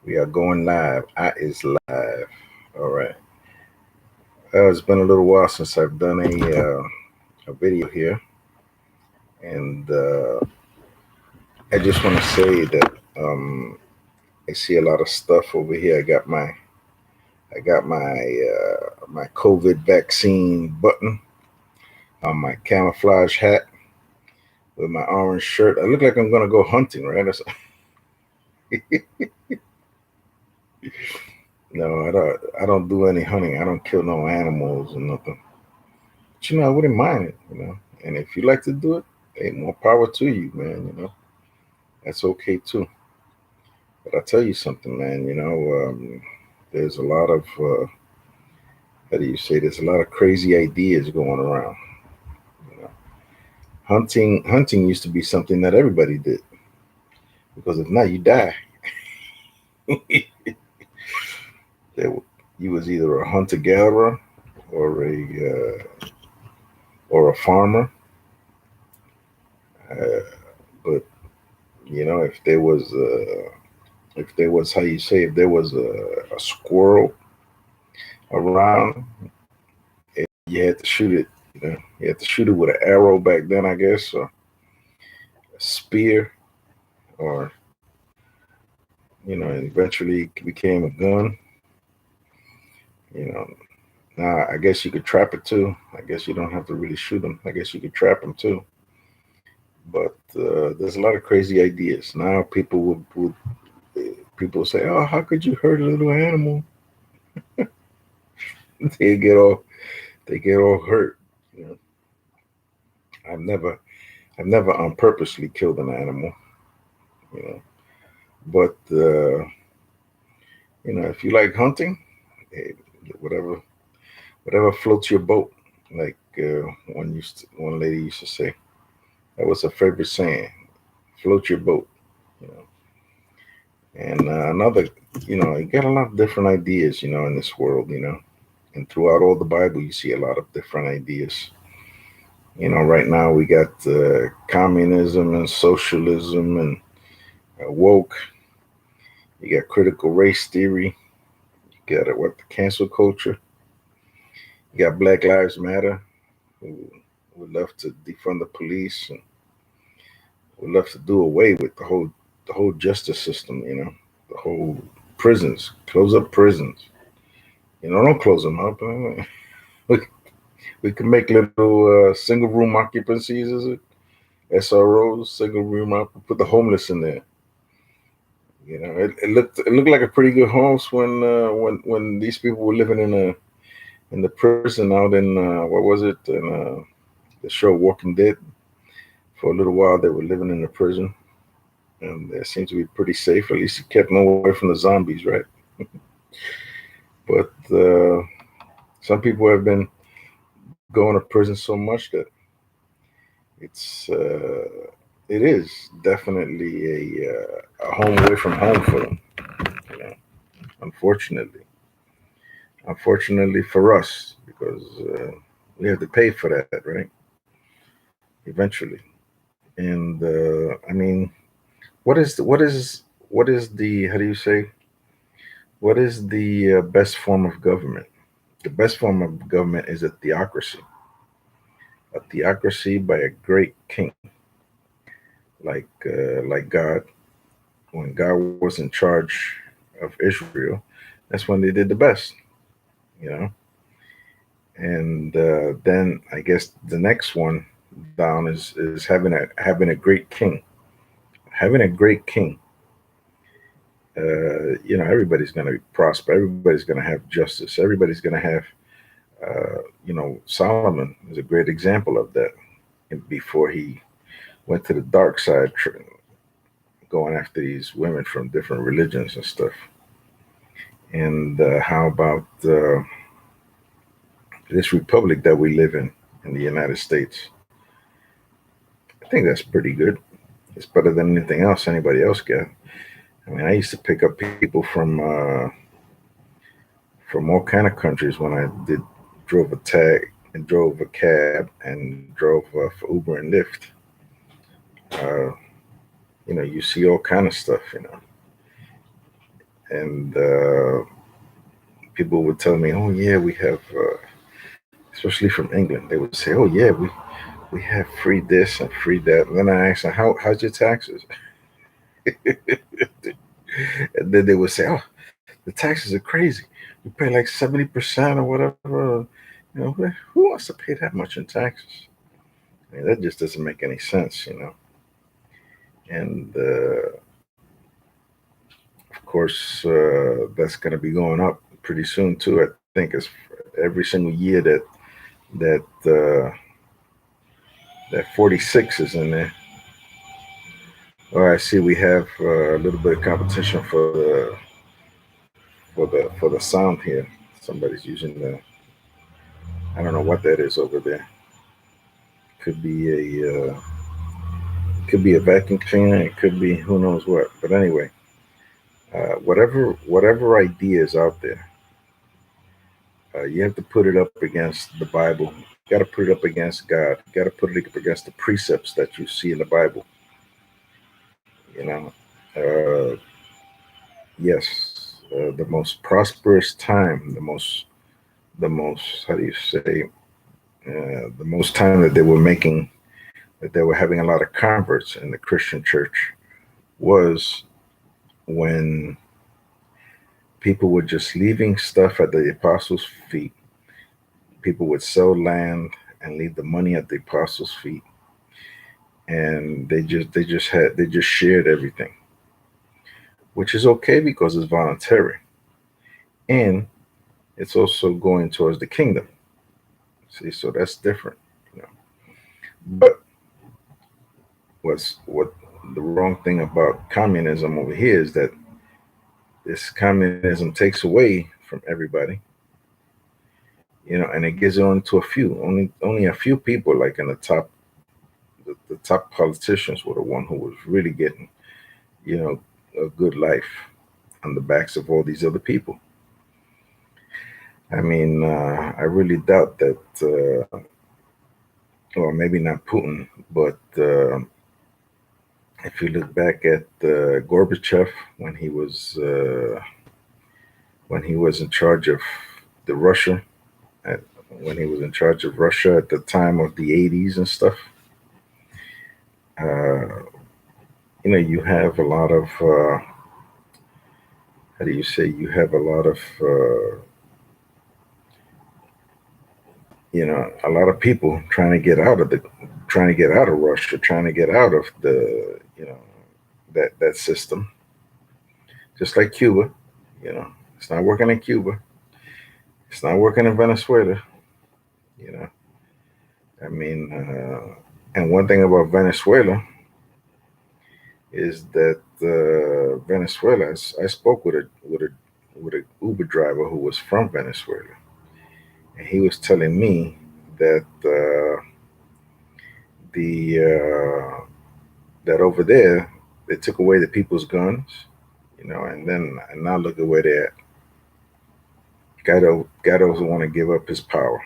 We are going live. I is live. All right. It's been a little while since I've done a video here, and I just want to say that I see a lot of stuff over here. I got my COVID vaccine button on my camouflage hat with my orange shirt. I look like I'm gonna go hunting, right? No, I don't. I don't do any hunting. I don't kill no animals or nothing. But I wouldn't mind it. And if you like to do it, hey, more power to you, man. That's okay too. But I tell you something, man. There's a lot of how do you say? There's a lot of crazy ideas going around. You know, hunting used to be something that everybody did because if not, you die. There, you was either a hunter gatherer or a farmer. Uh, but if there was how you say if there was a squirrel around, you had to shoot it. You had to shoot it with an arrow back then, I guess, or a spear, or eventually it became a gun. You know, now I guess you could trap it too. I guess you don't have to really shoot them. I guess you could trap them too. But there's a lot of crazy ideas now. People say, "Oh, how could you hurt a little animal?" they get all they get all hurt. You know, I've never I've never purposely killed an animal. You know, but if you like hunting, eh, whatever whatever floats your boat. Like one lady used to say, that was her favorite saying: "Float your boat." You know, and another, you get a lot of different ideas, in this world, and throughout all the Bible, you see a lot of different ideas. Right now we got communism and socialism and woke. You got critical race theory. You got the cancel culture. You got Black Lives Matter, who would love to defund the police and would love to do away with the whole justice system. The whole prisons, close up prisons. Don't close them up. We, we can make little single room occupancies, is it? SROs, single room put the homeless in there. It looked like a pretty good house when these people were living in the prison out in what was it in the show Walking Dead. For a little while, they were living in the prison, and they seemed to be pretty safe. At least it kept them away from the zombies, right? But some people have been going to prison so much that it's it is definitely a home away from home for them. You know, unfortunately, unfortunately for us, because we have to pay for that, right? Eventually, and I mean, what is the how do you say, what is the best form of government? The best form of government is a theocracy by a great king, like God. When God was in charge of Israel, that's when they did the best, you know. And then I guess the next one down is having a great king. Having a great king, everybody's going to prosper. Everybody's going to have justice. Everybody's going to have, Solomon is a great example of that. And before he went to the dark side, going after these women from different religions and stuff. And how about this republic that we live in the United States? I think that's pretty good. It's better than anything else anybody else got. I mean, I used to pick up people from all kind of countries when I did drove a tag and drove a cab and drove for Uber and Lyft. Uh, you see all kind of stuff. and people would tell me, "Oh yeah, we have," especially from England, they would say, "Oh yeah, we have free this and free that." And then I asked them, "How's your taxes?" And then they would say, "Oh, the taxes are crazy. We pay like 70% or whatever. You know, who wants to pay that much in taxes? I mean, that just doesn't make any sense, you know." And of course, that's going to be going up pretty soon too. I think it's every single year that that 46 is in there. Oh, I see. We have a little bit of competition for the sound here. Somebody's using the, I don't know what that is over there. Could be a vacuum cleaner. It could be who knows what. But anyway, whatever idea is out there, you have to put it up against the Bible. You got to put it up against God. You got to put it up against the precepts that you see in the Bible. You know, uh, yes, the most prosperous time, the most how do you say, the most time that they were having a lot of converts in the Christian church was when people were just leaving stuff at the apostles' feet. People would sell land and leave the money at the apostles' feet, and they just shared everything, which is okay because it's voluntary, and it's also going towards the kingdom. See, so that's different, you know. But what the wrong thing about communism over here is that this communism takes away from everybody, you know, and it gives it only to a few. Only a few people, like in the top, the top politicians, were the one who was really getting, you know, a good life on the backs of all these other people. I mean, I really doubt that. Well, maybe not Putin, but if you look back at Gorbachev when he was in charge of the Russia, at, when he was in charge of Russia at the time of the 80s and stuff, uh, you know, you have a lot of how do you say? You have a lot of you know, a lot of people trying to get out of Russia, trying to get out of the, you know, that system, just like Cuba. You know, it's not working in Cuba. It's not working in Venezuela. You know, I mean, and one thing about Venezuela is that Venezuela. I spoke with a Uber driver who was from Venezuela, and he was telling me that the that over there they took away the people's guns, you know, and now look at where they're at. God doesn't want to give up his power.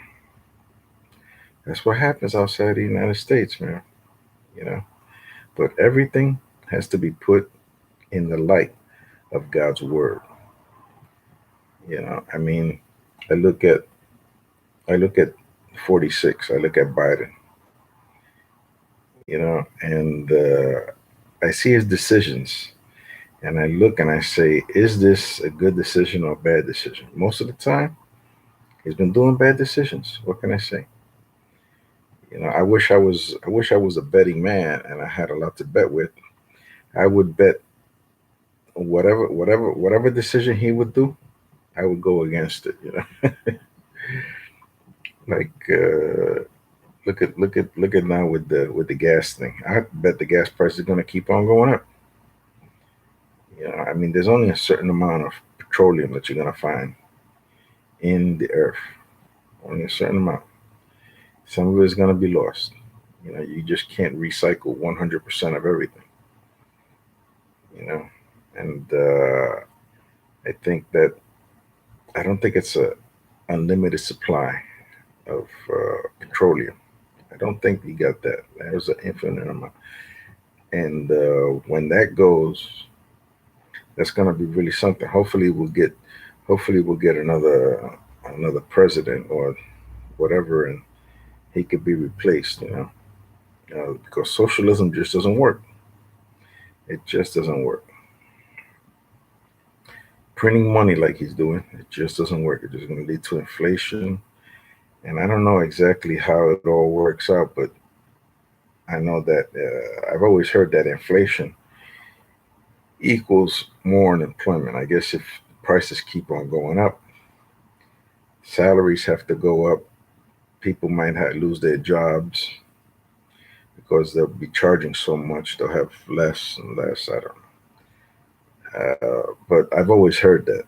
That's what happens outside the United States, man. You know, but everything has to be put in the light of God's word. You know, I mean, I look at I look at 46. I look at Biden. You know, and I see his decisions, and I look and I say, is this a good decision or a bad decision? Most of the time, he's been doing bad decisions. What can I say? You know, I wish I was a betting man and I had a lot to bet with. I would bet whatever decision he would do, I would go against it. You know, like look at now with the gas thing. I bet the gas price is going to keep on going up. You know, I mean, there's only a certain amount of petroleum that you're going to find in the earth. Only a certain amount. Some of it is going to be lost. You know, you just can't recycle 100% of everything. You know, and I think that I don't think it's a unlimited supply of petroleum. I don't think you got that. There's an infinite amount, and when that goes, That's going to be really something. Hopefully we'll get another president or whatever, and he could be replaced. Because socialism just doesn't work. It just doesn't work. Printing money like he's doing, it just doesn't work. It's just going to lead to inflation, and I don't know exactly how it all works out, but I know that I've always heard that inflation equals more unemployment. I guess if prices keep on going up, salaries have to go up. People might lose their jobs because they'll be charging so much. They'll have less and less. I don't know. But I've always heard that.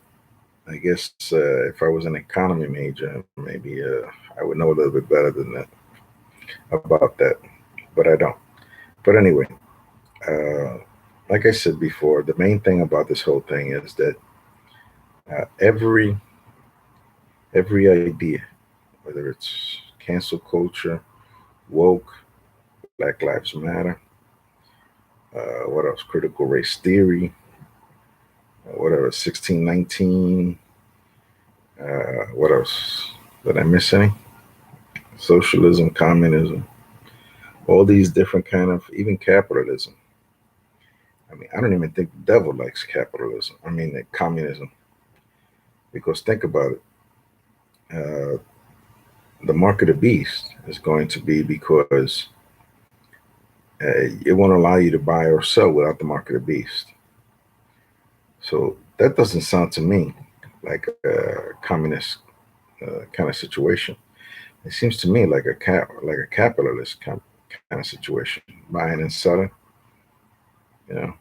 I guess if I was an economy major, maybe I would know a little bit better than that about that. But I don't. But anyway, uh, like I said before, the main thing about this whole thing is that every idea, whether it's cancel culture, woke, Black Lives Matter, what else? Critical race theory, whatever, 1619. What else? Did I miss any? Socialism, communism, all these different kind of, even capitalism. I mean, I don't even think the devil likes capitalism. I mean, communism. Because think about it. Uh, the mark of the beast is going to be because it won't allow you to buy or sell without the mark of the beast. So that doesn't sound to me like a communist kind of situation. It seems to me like a capitalist kind of situation, buying and selling. You know,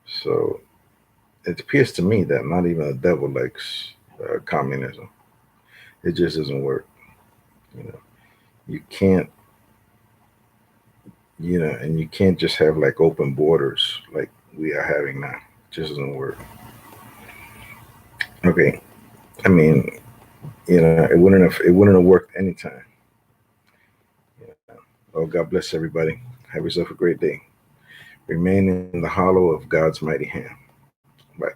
so it appears to me that not even the devil likes communism. It just doesn't work. You know, you can't. And you can't just have like open borders like we are having now. It just doesn't work. Okay, I mean, it wouldn't have worked anytime. Yeah. Oh, God bless everybody. Have yourself a great day. Remain in the hollow of God's mighty hand. Bye.